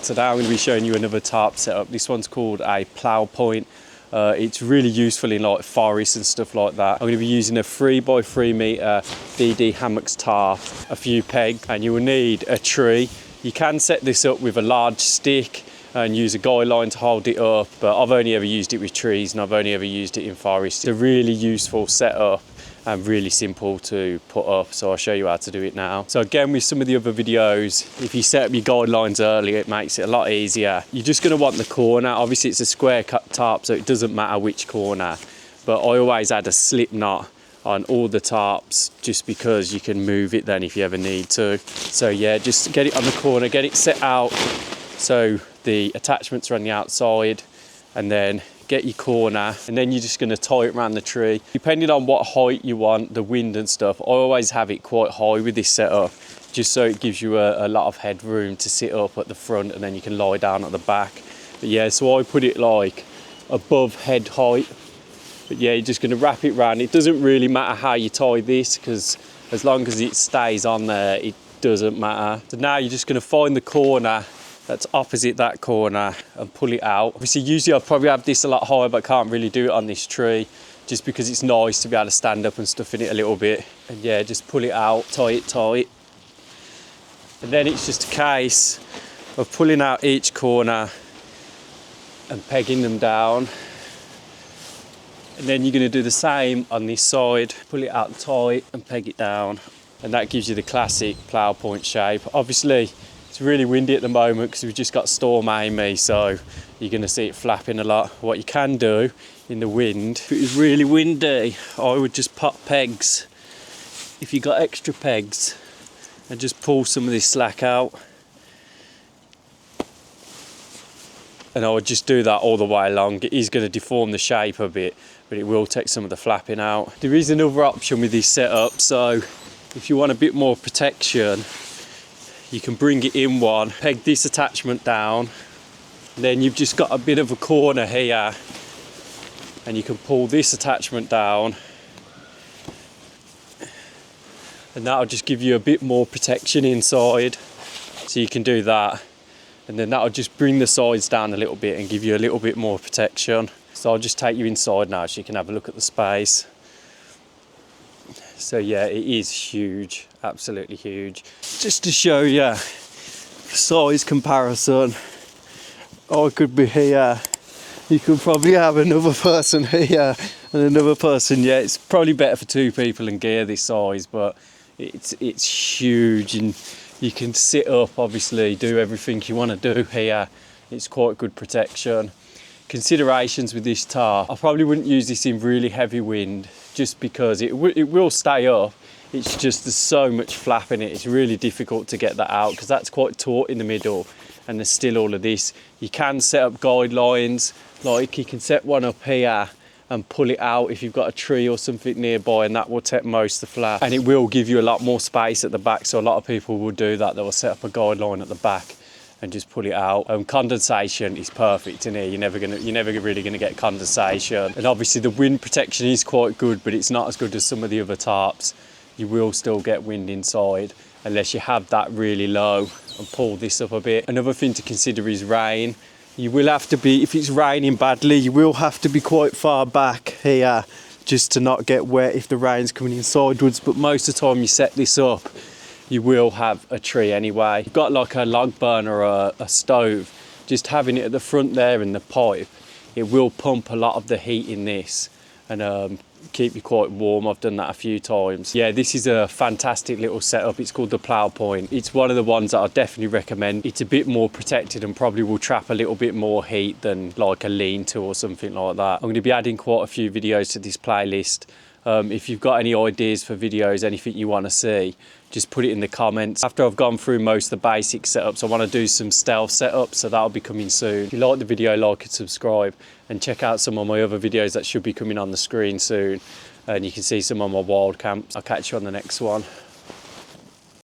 Today I'm going to be showing you another tarp setup. This one's called a Plough point. It's really useful in like forests and stuff like that. I'm going to be using a 3x3 metre DD Hammocks tarp, a few pegs, and you will need a tree. You can set this up with a large stick and use a guy line to hold it up, but I've only ever used it with trees and I've only ever used it in forests. It's a really useful setup and really simple to put up, so I'll show you how to do it now. So again, with some of the other videos, if you set up your guidelines early, it makes it a lot easier. You're just going to want the corner. Obviously it's a square cut tarp, so it doesn't matter which corner, but I always add a slip knot on all the tarps just because you can move it then if you ever need to. So yeah, just get it on the corner, get it set out so the attachments are on the outside, and then get your corner, and then you're just going to tie it around the tree. Depending on what height you want, the wind and stuff, I always have it quite high with this setup, just so it gives you a lot of headroom to sit up at the front, and then you can lie down at the back. But yeah, so I put it like above head height. But yeah, you're just going to wrap it round. It doesn't really matter how you tie this, because as long as it stays on there, it doesn't matter. So now you're just going to find the corner that's opposite that corner and pull it out. Obviously, usually I'll probably have this a lot higher, but I can't really do it on this tree just because it's nice to be able to stand up and stuff in it a little bit. And yeah, just pull it out, tie it tight. And then it's just a case of pulling out each corner and pegging them down. And then you're going to do the same on this side, pull it out tight and peg it down. And that gives you the classic plough point shape. Obviously, it's really windy at the moment because we've just got Storm Amy, so you're going to see it flapping a lot. What you can do in the wind, if it was really windy, I would just pop pegs. If you got extra pegs, and just pull some of this slack out. And I would just do that all the way along. It is going to deform the shape a bit, but it will take some of the flapping out. There is another option with this setup, so if you want a bit more protection, you can bring it in one, peg this attachment down, then you've just got a bit of a corner here, and you can pull this attachment down, and that'll just give you a bit more protection inside. So you can do that, and then that'll just bring the sides down a little bit and give you a little bit more protection. So I'll just take you inside now so you can have a look at the space. So yeah, it is huge, absolutely huge. Just to show you size comparison, I could be here, you could probably have another person here and another person. Yeah, it's probably better for two people and gear this size, but it's huge, and you can sit up, obviously, do everything you want to do here. It's quite good protection. Considerations with this tarp, I probably wouldn't use this in really heavy wind just because it will stay up. It's just there's so much flap in it, it's really difficult to get that out because that's quite taut in the middle and there's still all of this. You can set up guidelines, like you can set one up here and pull it out if you've got a tree or something nearby, and that will take most of the flap, and it will give you a lot more space at the back. So a lot of people will do that, they will set up a guideline at the back and just pull it out. Condensation is perfect in here. You're never really gonna get condensation. And obviously the wind protection is quite good, but it's not as good as some of the other tarps. You will still get wind inside unless you have that really low and pull this up a bit. Another thing to consider is rain. You will have to be, if it's raining badly, you will have to be quite far back here just to not get wet if the rain's coming in sideways. But most of the time you set this up, you will have a tree anyway. You've got like a log burner or a stove, just having it at the front there in the pipe, it will pump a lot of the heat in this and keep you quite warm. I've done that a few times. Yeah, this is a fantastic little setup. It's called the Plough point. It's one of the ones that I definitely recommend. It's a bit more protected and probably will trap a little bit more heat than like a lean-to or something like that. I'm going to be adding quite a few videos to this playlist. If you've got any ideas for videos, anything you want to see, just put it in the comments. After I've gone through most of the basic setups, I want to do some stealth setups, so that'll be coming soon. If you like the video, like and subscribe, and check out some of my other videos that should be coming on the screen soon, and you can see some of my wild camps. I'll catch you on the next one.